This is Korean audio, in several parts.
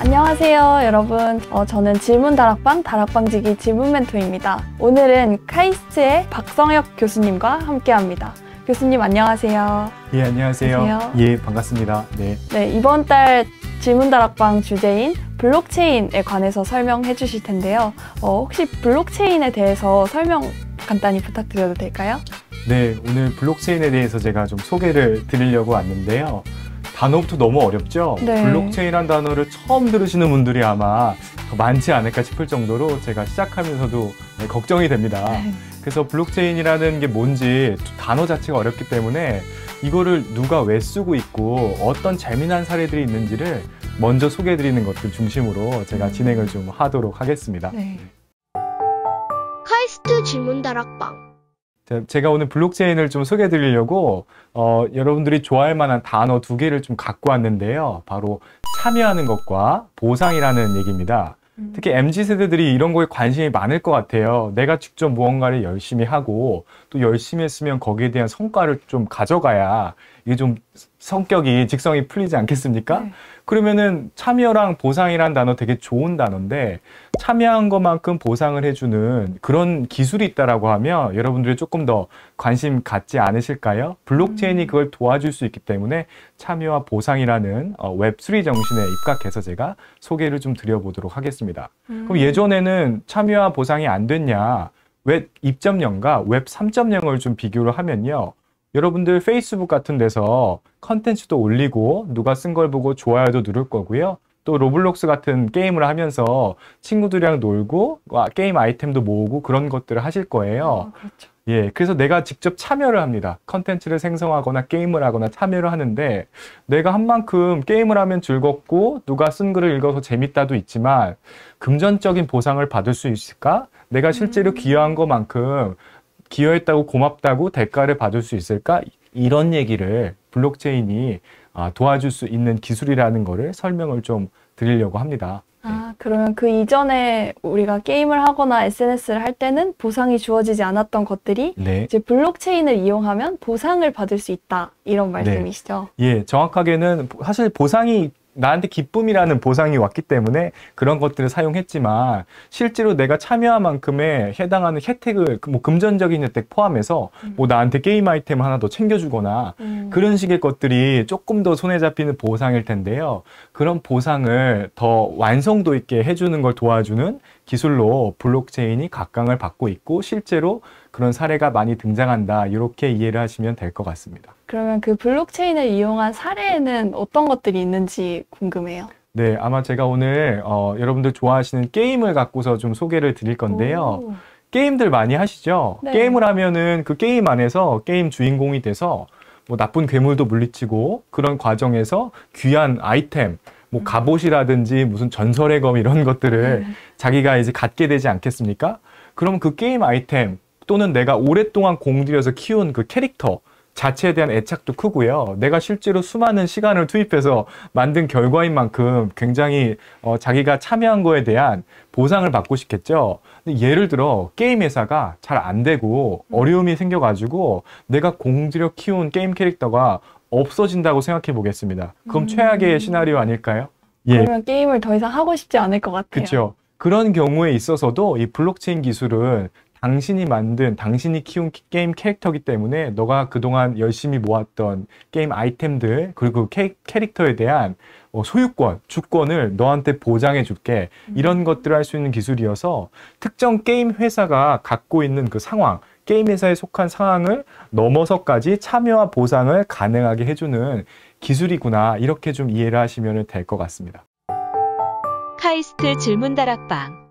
안녕하세요 여러분, 저는 질문다락방 다락방지기 질문 멘토입니다. 오늘은 카이스트의 박성혁 교수님과 함께합니다. 교수님 안녕하세요. 예, 안녕하세요. 예, 반갑습니다. 네, 이번 달 질문다락방 주제인 블록체인에 관해서 설명해 주실 텐데요. 혹시 블록체인에 대해서 설명 간단히 부탁드려도 될까요? 네, 오늘 블록체인에 대해서 제가 좀 소개를 드리려고 왔는데요. 단어부터 너무 어렵죠? 네. 블록체인이라는 단어를 처음 들으시는 분들이 아마 더 많지 않을까 싶을 정도로 제가 시작하면서도 걱정이 됩니다. 그래서 블록체인이라는 게 뭔지 단어 자체가 어렵기 때문에 이거를 누가 왜 쓰고 있고 어떤 재미난 사례들이 있는지를 먼저 소개해드리는 것들 중심으로 제가 진행을 좀 하도록 하겠습니다. 네. 카이스트 질문다락방. 제가 오늘 블록체인을 좀 소개해 드리려고 여러분들이 좋아할 만한 단어 두 개를 좀 갖고 왔는데요. 바로 참여하는 것과 보상이라는 얘기입니다. 특히 MZ세대들이 이런 거에 관심이 많을 것 같아요. 내가 직접 무언가를 열심히 하고 또 열심히 했으면 거기에 대한 성과를 좀 가져가야 이게 좀 성격이 직성이 풀리지 않겠습니까? 네. 그러면은 참여랑 보상이라는 단어 되게 좋은 단어인데 참여한 것만큼 보상을 해주는 그런 기술이 있다라고 하면 여러분들이 조금 더 관심 갖지 않으실까요? 블록체인이 그걸 도와줄 수 있기 때문에 참여와 보상이라는 웹3 정신에 입각해서 제가 소개를 좀 드려보도록 하겠습니다. 그럼 예전에는 참여와 보상이 안 됐냐? 웹 2.0과 웹 3.0을 좀 비교를 하면요. 여러분들 페이스북 같은 데서 컨텐츠도 올리고 누가 쓴 걸 보고 좋아요도 누를 거고요. 또 로블록스 같은 게임을 하면서 친구들이랑 놀고 게임 아이템도 모으고 그런 것들을 하실 거예요. 그렇죠. 예, 그래서 내가 직접 참여를 합니다. 컨텐츠를 생성하거나 게임을 하거나 참여를 하는데 내가 한 만큼 게임을 하면 즐겁고 누가 쓴 글을 읽어서 재밌다도 있지만 금전적인 보상을 받을 수 있을까? 내가 실제로 기여한 것만큼 기여했다고 고맙다고 대가를 받을 수 있을까? 이런 얘기를 블록체인이 도와줄 수 있는 기술이라는 거를 설명을 좀 드리려고 합니다. 그러면 그 이전에 우리가 게임을 하거나 SNS를 할 때는 보상이 주어지지 않았던 것들이 네. 이제 블록체인을 이용하면 보상을 받을 수 있다 이런 말씀이시죠? 네. 예, 정확하게는 사실 보상이 나한테 기쁨이라는 보상이 왔기 때문에 그런 것들을 사용했지만 실제로 내가 참여한 만큼에 해당하는 혜택을 뭐 금전적인 혜택 포함해서 뭐 나한테 게임 아이템 하나 더 챙겨주거나 그런 식의 것들이 조금 더 손에 잡히는 보상일 텐데요. 그런 보상을 더 완성도 있게 해주는 걸 도와주는 기술로 블록체인이 각광을 받고 있고 실제로 그런 사례가 많이 등장한다. 이렇게 이해를 하시면 될 것 같습니다. 그러면 그 블록체인을 이용한 사례에는 어떤 것들이 있는지 궁금해요. 네, 아마 제가 오늘 여러분들 좋아하시는 게임을 갖고서 좀 소개를 드릴 건데요. 게임들 많이 하시죠? 네. 게임을 하면은 그 게임 안에서 게임 주인공이 돼서 뭐 나쁜 괴물도 물리치고 그런 과정에서 귀한 아이템, 뭐 갑옷이라든지 무슨 전설의 검 이런 것들을 자기가 이제 갖게 되지 않겠습니까? 그럼 그 게임 아이템 또는 내가 오랫동안 공들여서 키운 그 캐릭터 자체에 대한 애착도 크고요. 내가 실제로 수많은 시간을 투입해서 만든 결과인 만큼 굉장히 자기가 참여한 거에 대한 보상을 받고 싶겠죠. 근데 예를 들어 게임 회사가 잘 안 되고 어려움이 생겨가지고 내가 공들여 키운 게임 캐릭터가 없어진다고 생각해 보겠습니다. 그럼 최악의 시나리오 아닐까요? 예. 그러면 게임을 더 이상 하고 싶지 않을 것 같아요. 그렇죠. 그런 경우에 있어서도 이 블록체인 기술은 당신이 만든, 당신이 키운 게임 캐릭터이기 때문에 너가 그동안 열심히 모았던 게임 아이템들 그리고 캐릭터에 대한 소유권, 주권을 너한테 보장해 줄게. 이런 것들을 할 수 있는 기술이어서 특정 게임 회사가 갖고 있는 그 상황, 게임 회사에 속한 상황을 넘어서까지 참여와 보상을 가능하게 해주는 기술이구나. 이렇게 좀 이해를 하시면 될 것 같습니다. 카이스트 질문다락방.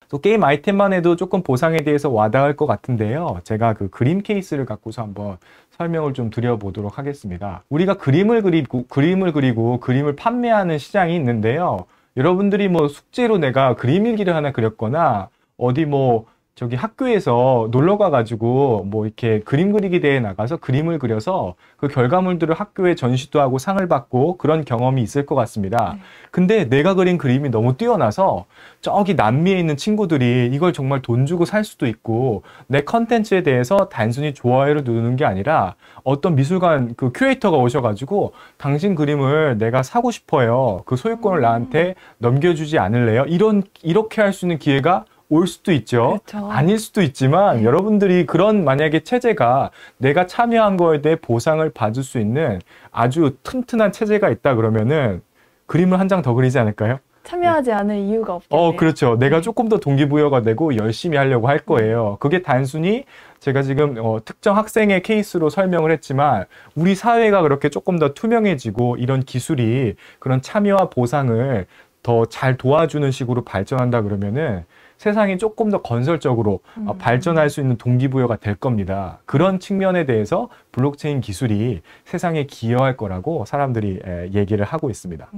또 게임 아이템만 해도 조금 보상에 대해서 와닿을 것 같은데요. 제가 그 그림 케이스를 갖고서 한번 설명을 좀 드려보도록 하겠습니다. 우리가 그림을 그리고 그림을 판매하는 시장이 있는데요. 여러분들이 뭐 숙제로 내가 그림 일기를 하나 그렸거나 어디 뭐 저기 학교에서 놀러 가가지고 뭐 이렇게 그림 그리기 대회에 나가서 그림을 그려서 그 결과물들을 학교에 전시도 하고 상을 받고 그런 경험이 있을 것 같습니다. 근데 내가 그린 그림이 너무 뛰어나서 저기 남미에 있는 친구들이 이걸 정말 돈 주고 살 수도 있고 내 컨텐츠에 대해서 단순히 좋아요를 누르는 게 아니라 어떤 미술관 그 큐레이터가 오셔가지고 당신 그림을 내가 사고 싶어요. 그 소유권을 나한테 넘겨주지 않을래요? 이렇게 할 수 있는 기회가 올 수도 있죠. 그렇죠. 아닐 수도 있지만 여러분들이 그런 만약에 체제가 내가 참여한 거에 대해 보상을 받을 수 있는 아주 튼튼한 체제가 있다 그러면은 그림을 한 장 더 그리지 않을까요? 참여하지 않을 이유가 없겠네요. 그렇죠. 내가 조금 더 동기부여가 되고 열심히 하려고 할 거예요. 그게 단순히 제가 지금 특정 학생의 케이스로 설명을 했지만 우리 사회가 그렇게 조금 더 투명해지고 이런 기술이 그런 참여와 보상을 더 잘 도와주는 식으로 발전한다 그러면은 세상이 조금 더 건설적으로 발전할 수 있는 동기부여가 될 겁니다. 그런 측면에 대해서 블록체인 기술이 세상에 기여할 거라고 사람들이 얘기를 하고 있습니다.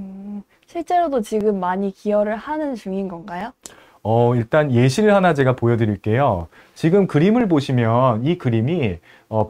실제로도 지금 많이 기여를 하는 중인 건가요? 일단 예시를 하나 제가 보여드릴게요. 지금 그림을 보시면 이 그림이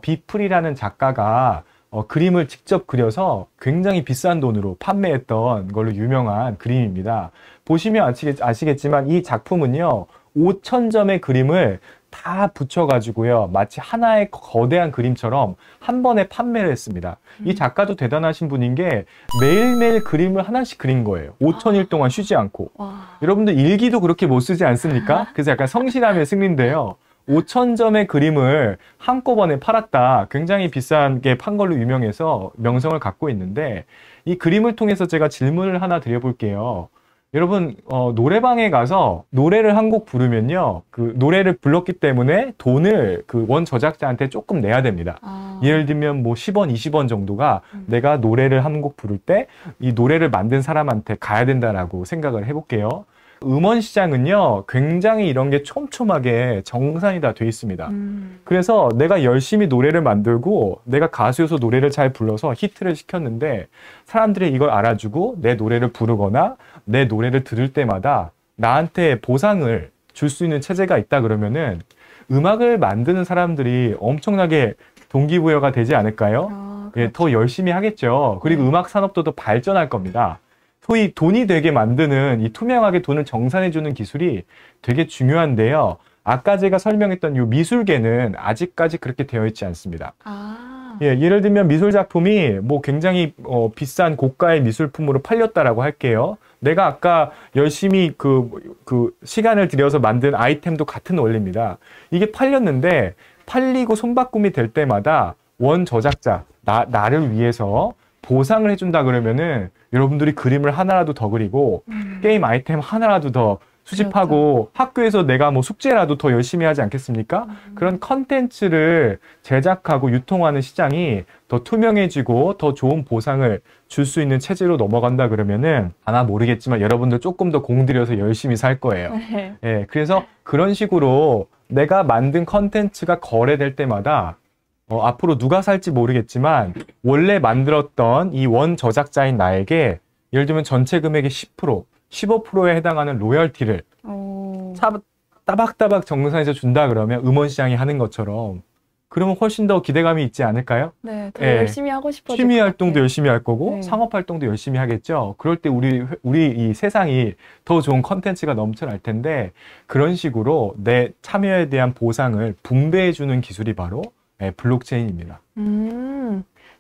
비플이라는 작가가 그림을 직접 그려서 굉장히 비싼 돈으로 판매했던 걸로 유명한 그림입니다. 보시면 아시겠지만 이 작품은요, 5,000점의 그림을 다 붙여가지고요, 마치 하나의 거대한 그림처럼 한 번에 판매를 했습니다. 이 작가도 대단하신 분인 게 매일매일 그림을 하나씩 그린 거예요. 5,000일 동안 쉬지 않고. 와. 여러분들 일기도 그렇게 못 쓰지 않습니까? 그래서 약간 성실함의 승리인데요. 5,000점의 그림을 한꺼번에 팔았다. 굉장히 비싸게 판 걸로 유명해서 명성을 갖고 있는데 이 그림을 통해서 제가 질문을 하나 드려볼게요. 여러분 노래방에 가서 노래를 한 곡 부르면요, 그 노래를 불렀기 때문에 돈을 그 원 저작자한테 조금 내야 됩니다. 예를 들면 뭐 10원, 20원 정도가 내가 노래를 한 곡 부를 때 이 노래를 만든 사람한테 가야 된다라고 생각을 해볼게요. 음원 시장은요, 굉장히 이런 게 촘촘하게 정산이 다 돼 있습니다. 그래서 내가 열심히 노래를 만들고 내가 가수여서 노래를 잘 불러서 히트를 시켰는데 사람들이 이걸 알아주고 내 노래를 부르거나 내 노래를 들을 때마다 나한테 보상을 줄 수 있는 체제가 있다 그러면은 음악을 만드는 사람들이 엄청나게 동기부여가 되지 않을까요? 그렇죠. 더 열심히 하겠죠. 그리고 음악 산업도 더 발전할 겁니다. 소위 돈이 되게 만드는 이 투명하게 돈을 정산해주는 기술이 되게 중요한데요. 아까 제가 설명했던 이 미술계는 아직까지 그렇게 되어 있지 않습니다. 예를 들면 미술 작품이 뭐 굉장히 비싼 고가의 미술품으로 팔렸다라고 할게요. 내가 아까 열심히 그 시간을 들여서 만든 아이템도 같은 원리입니다. 이게 팔렸는데 팔리고 손바꿈이 될 때마다 원 저작자, 나를 위해서 보상을 해준다 그러면은 여러분들이 그림을 하나라도 더 그리고 게임 아이템 하나라도 더 수집하고 그렇죠. 학교에서 내가 뭐 숙제라도 더 열심히 하지 않겠습니까? 그런 컨텐츠를 제작하고 유통하는 시장이 더 투명해지고 더 좋은 보상을 줄 수 있는 체제로 넘어간다 그러면은 아마 모르겠지만 여러분들 조금 더 공들여서 열심히 살 거예요. 예, 그래서 그런 식으로 내가 만든 컨텐츠가 거래될 때마다 앞으로 누가 살지 모르겠지만 원래 만들었던 이 원 저작자인 나에게 예를 들면 전체 금액의 10%, 15%에 해당하는 로열티를 따박따박 정산해서 준다 그러면 음원 시장이 하는 것처럼 그러면 훨씬 더 기대감이 있지 않을까요? 네, 더 열심히 하고 싶어질 취미 것 활동도 같아요. 열심히 할 거고 네. 상업 활동도 열심히 하겠죠. 그럴 때 우리 이 세상이 더 좋은 컨텐츠가 넘쳐날 텐데 그런 식으로 내 참여에 대한 보상을 분배해주는 기술이 바로 블록체인입니다.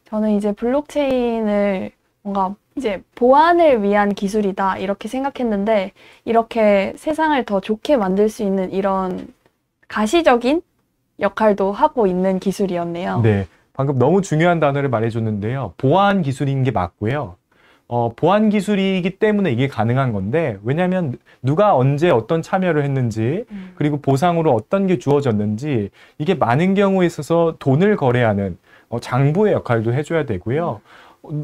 저는 이제 블록체인을 뭔가 이제 보안을 위한 기술이다 이렇게 생각했는데 이렇게 세상을 더 좋게 만들 수 있는 이런 가시적인 역할도 하고 있는 기술이었네요. 네, 방금 너무 중요한 단어를 말해줬는데요. 보안 기술인 게 맞고요. 보안 기술이기 때문에 이게 가능한 건데 왜냐하면 누가 언제 어떤 참여를 했는지 그리고 보상으로 어떤 게 주어졌는지 이게 많은 경우에 있어서 돈을 거래하는 장부의 역할도 해줘야 되고요.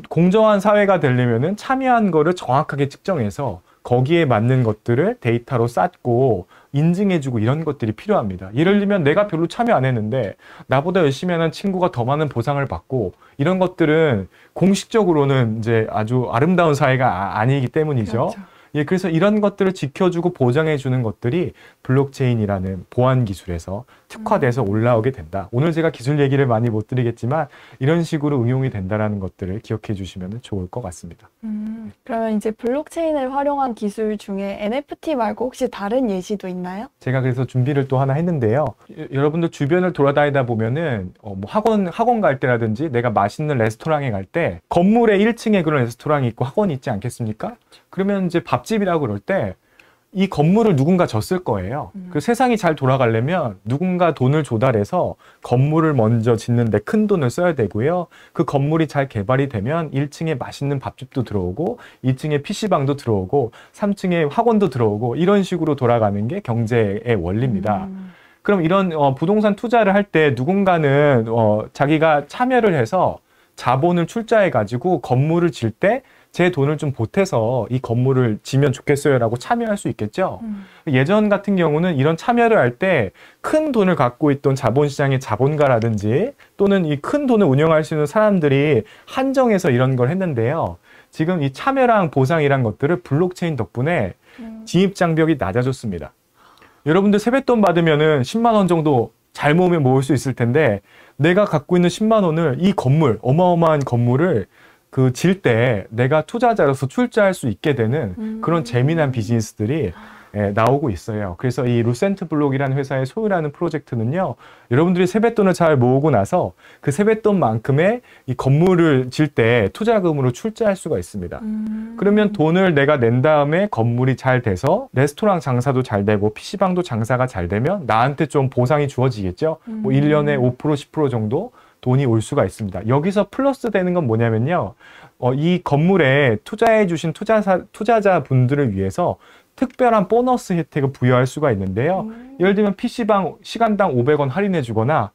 공정한 사회가 되려면은 참여한 거를 정확하게 측정해서 거기에 맞는 것들을 데이터로 쌓고 인증해주고 이런 것들이 필요합니다. 예를 들면 내가 별로 참여 안 했는데 나보다 열심히 하는 친구가 더 많은 보상을 받고 이런 것들은 공식적으로는 이제 아주 아름다운 사회가 아니기 때문이죠. 그렇죠. 예, 그래서 이런 것들을 지켜주고 보장해 주는 것들이 블록체인이라는 보안 기술에서 특화돼서 올라오게 된다. 오늘 제가 기술 얘기를 많이 못 드리겠지만 이런 식으로 응용이 된다라는 것들을 기억해 주시면 좋을 것 같습니다. 그러면 이제 블록체인을 활용한 기술 중에 NFT 말고 혹시 다른 예시도 있나요? 제가 그래서 준비를 또 하나 했는데요. 여러분들 주변을 돌아다니다 보면은 뭐 학원 갈 때라든지 내가 맛있는 레스토랑에 갈 때 건물의 1층에 그런 레스토랑이 있고 학원이 있지 않겠습니까? 그러면 이제 밥집이라고 그럴 때 이 건물을 누군가 졌을 거예요. 그 세상이 잘 돌아가려면 누군가 돈을 조달해서 건물을 먼저 짓는데 큰 돈을 써야 되고요. 그 건물이 잘 개발이 되면 1층에 맛있는 밥집도 들어오고 2층에 PC방도 들어오고 3층에 학원도 들어오고 이런 식으로 돌아가는 게 경제의 원리입니다. 그럼 이런 부동산 투자를 할 때 누군가는 자기가 참여를 해서 자본을 출자해 가지고 건물을 질 때 제 돈을 좀 보태서 이 건물을 지면 좋겠어요 라고 참여할 수 있겠죠. 예전 같은 경우는 이런 참여를 할 때 큰 돈을 갖고 있던 자본시장의 자본가라든지 또는 이 큰 돈을 운영할 수 있는 사람들이 한정해서 이런 걸 했는데요. 지금 이 참여랑 보상이란 것들을 블록체인 덕분에 진입 장벽이 낮아졌습니다. 여러분들 세뱃돈 받으면은 10만 원 정도 잘 모으면 모을 수 있을 텐데 내가 갖고 있는 10만 원을 이 건물, 어마어마한 건물을 질 때 내가 투자자로서 출자할 수 있게 되는 그런 재미난 비즈니스들이 나오고 있어요. 그래서 이 루센트 블록이라는 회사의 소유라는 프로젝트는요. 여러분들이 세뱃돈을 잘 모으고 나서 그 세뱃돈만큼의 이 건물을 질 때 투자금으로 출자할 수가 있습니다. 그러면 돈을 내가 낸 다음에 건물이 잘 돼서 레스토랑 장사도 잘 되고 PC방도 장사가 잘 되면 나한테 좀 보상이 주어지겠죠. 뭐 1년에 5%, 10% 정도 돈이 올 수가 있습니다. 여기서 플러스 되는 건 뭐냐면요. 이 건물에 투자해 주신 투자자분들을 위해서 특별한 보너스 혜택을 부여할 수가 있는데요. 예를 들면 PC방 시간당 500원 할인해 주거나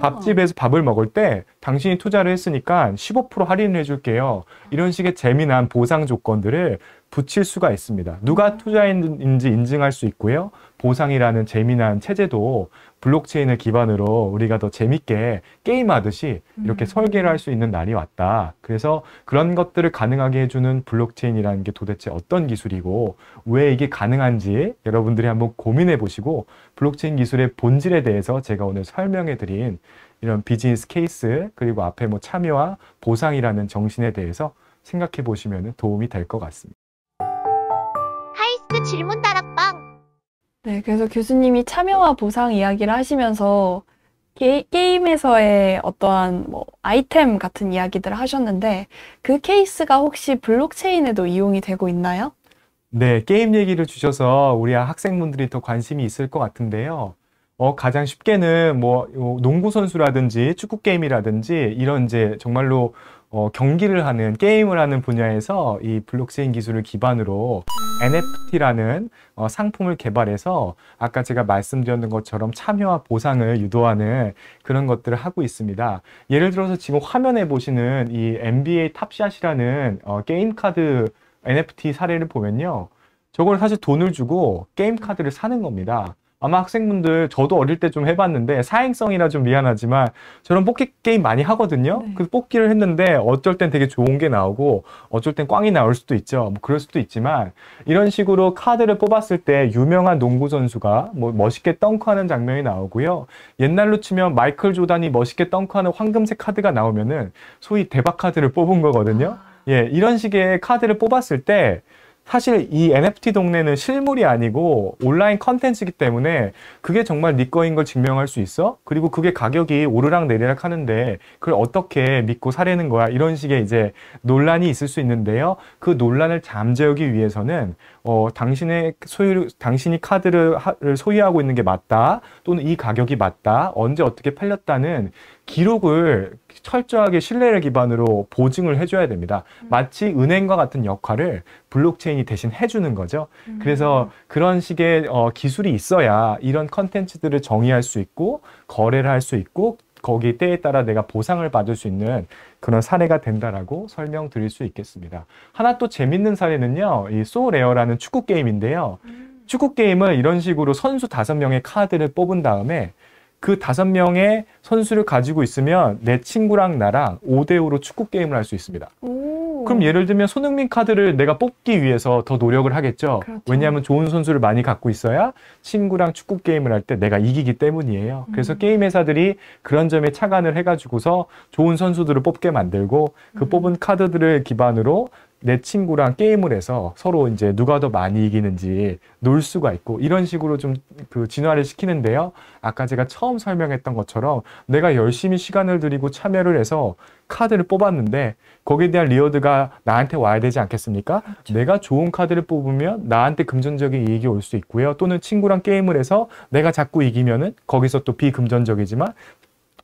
밥집에서 밥을 먹을 때 당신이 투자를 했으니까 15% 할인을 해줄게요. 이런 식의 재미난 보상 조건들을 붙일 수가 있습니다. 누가 투자인지 인증할 수 있고요. 보상이라는 재미난 체제도 블록체인을 기반으로 우리가 더 재밌게 게임하듯이 이렇게 설계를 할 수 있는 날이 왔다. 그래서 그런 것들을 가능하게 해주는 블록체인이라는 게 도대체 어떤 기술이고 왜 이게 가능한지 여러분들이 한번 고민해 보시고 블록체인 기술의 본질에 대해서 제가 오늘 설명해 드린 이런 비즈니스 케이스 그리고 앞에 뭐 참여와 보상이라는 정신에 대해서 생각해 보시면 도움이 될 것 같습니다. 카이스트 질문 다락방. 네, 그래서 교수님이 참여와 보상 이야기를 하시면서 게임에서의 어떠한 뭐 아이템 같은 이야기들을 하셨는데 그 케이스가 혹시 블록체인에도 이용이 되고 있나요? 네, 게임 얘기를 주셔서 우리 학생분들이 더 관심이 있을 것 같은데요. 가장 쉽게는 뭐 농구 선수라든지 축구 게임이라든지 이런 이제 정말로 경기를 하는 게임을 하는 분야에서 이 블록체인 기술을 기반으로 NFT라는 상품을 개발해서 아까 제가 말씀드렸던 것처럼 참여와 보상을 유도하는 그런 것들을 하고 있습니다. 예를 들어서 지금 화면에 보시는 이 NBA 탑샷이라는 게임 카드 NFT 사례를 보면요. 저걸 사실 돈을 주고 게임 카드를 사는 겁니다. 아마 학생분들 저도 어릴 때 좀 해봤는데 사행성이라 좀 미안하지만 저런 뽑기 게임 많이 하거든요. 네. 그 뽑기를 했는데 어쩔 땐 되게 좋은 게 나오고 어쩔 땐 꽝이 나올 수도 있죠. 뭐 그럴 수도 있지만 이런 식으로 카드를 뽑았을 때 유명한 농구 선수가 뭐 멋있게 덩크하는 장면이 나오고요. 옛날로 치면 마이클 조단이 멋있게 덩크하는 황금색 카드가 나오면은 소위 대박 카드를 뽑은 거거든요. 예, 이런 식의 카드를 뽑았을 때 사실 이 NFT 동네는 실물이 아니고 온라인 컨텐츠이기 때문에 그게 정말 네 거인 걸 증명할 수 있어? 그리고 그게 가격이 오르락 내리락 하는데 그걸 어떻게 믿고 사려는 거야? 이런 식의 이제 논란이 있을 수 있는데요. 그 논란을 잠재우기 위해서는 당신이 카드를 소유하고 있는 게 맞다. 또는 이 가격이 맞다. 언제 어떻게 팔렸다는 기록을 철저하게 신뢰를 기반으로 보증을 해줘야 됩니다. 마치 은행과 같은 역할을 블록체인이 대신 해주는 거죠. 그래서 그런 식의 기술이 있어야 이런 컨텐츠들을 정의할 수 있고 거래를 할 수 있고 거기 때에 따라 내가 보상을 받을 수 있는 그런 사례가 된다라고 설명드릴 수 있겠습니다. 하나 또 재밌는 사례는요. 이 소레어라는 축구 게임인데요. 축구 게임은 이런 식으로 선수 5명의 카드를 뽑은 다음에 그 5명의 선수를 가지고 있으면 내 친구랑 나랑 5대5로 축구 게임을 할 수 있습니다. 그럼 예를 들면 손흥민 카드를 내가 뽑기 위해서 더 노력을 하겠죠. 그렇죠. 왜냐하면 좋은 선수를 많이 갖고 있어야 친구랑 축구 게임을 할 때 내가 이기기 때문이에요. 그래서 게임 회사들이 그런 점에 착안을 해가지고서 좋은 선수들을 뽑게 만들고 그 뽑은 카드들을 기반으로 내 친구랑 게임을 해서 서로 이제 누가 더 많이 이기는지 놀 수가 있고 이런 식으로 좀 그 진화를 시키는데요. 아까 제가 처음 설명했던 것처럼 내가 열심히 시간을 들이고 참여를 해서 카드를 뽑았는데 거기에 대한 리워드가 나한테 와야 되지 않겠습니까? 내가 좋은 카드를 뽑으면 나한테 금전적인 이익이 올 수 있고요. 또는 친구랑 게임을 해서 내가 자꾸 이기면은 거기서 또 비금전적이지만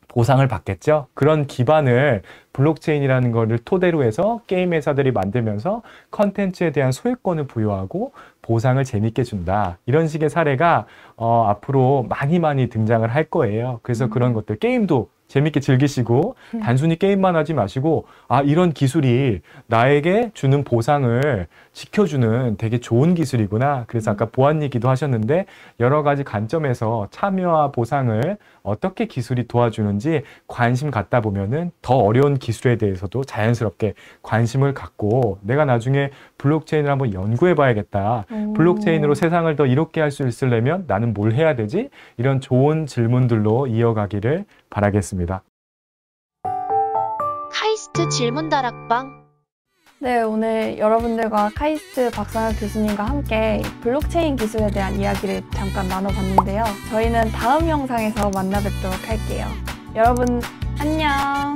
보상을 받겠죠. 그런 기반을 블록체인이라는 거를 토대로 해서 게임 회사들이 만들면서 컨텐츠에 대한 소유권을 부여하고 보상을 재밌게 준다. 이런 식의 사례가 앞으로 많이 등장을 할 거예요. 그래서 그런 것들 게임도 재밌게 즐기시고 단순히 게임만 하지 마시고 이런 기술이 나에게 주는 보상을 지켜주는 되게 좋은 기술이구나. 그래서 아까 보안 얘기도 하셨는데 여러 가지 관점에서 참여와 보상을 어떻게 기술이 도와주는지 관심 갖다 보면은 더 어려운 기술에 대해서도 자연스럽게 관심을 갖고 내가 나중에 블록체인을 한번 연구해 봐야겠다. 블록체인으로 세상을 더 이롭게 할 수 있으려면 나는 뭘 해야 되지? 이런 좋은 질문들로 이어가기를 바라겠습니다. 카이스트 질문다락방. 네, 오늘 여러분들과 카이스트 박상혁 교수님과 함께 블록체인 기술에 대한 이야기를 잠깐 나눠봤는데요. 저희는 다음 영상에서 만나 뵙도록 할게요. 여러분, 안녕!